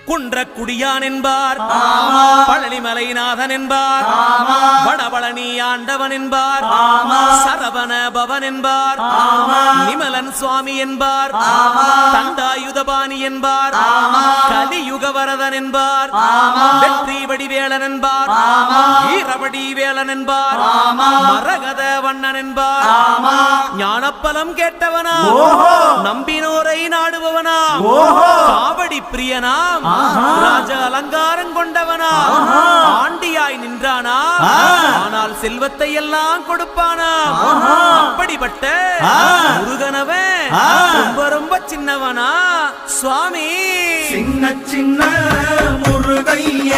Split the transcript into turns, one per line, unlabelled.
குன்றக்குடியான் என்பார், பழனிமலைநாதன் என்பார், வடபழனி ஆண்டவன் என்பார், சரவண பவன் என்பார், நிமலன் சுவாமி என்பார், தண்டாயுதபாணி என்பார், கலியுகவரதன் என்பார், வெற்றி வடிவேலன் என்பார், வீரவடி வேலன் என்பார், மரகத வண்ணன் என்பார், ஞானப்பலம் கேட்டவனா, நம்பினோரை நாடுபவனா, காவடி பிரியனாம், ராஜ அலங்காரம் கொண்டவனா, ஆண்டியாய் நின்றானா, ஆனால் செல்வத்தை எல்லாம் கொடுப்பானா, அப்படிப்பட்ட முருகனவன் ரொம்ப ரொம்ப சின்னவனா சுவாமி.
சின்ன சின்ன முருகைய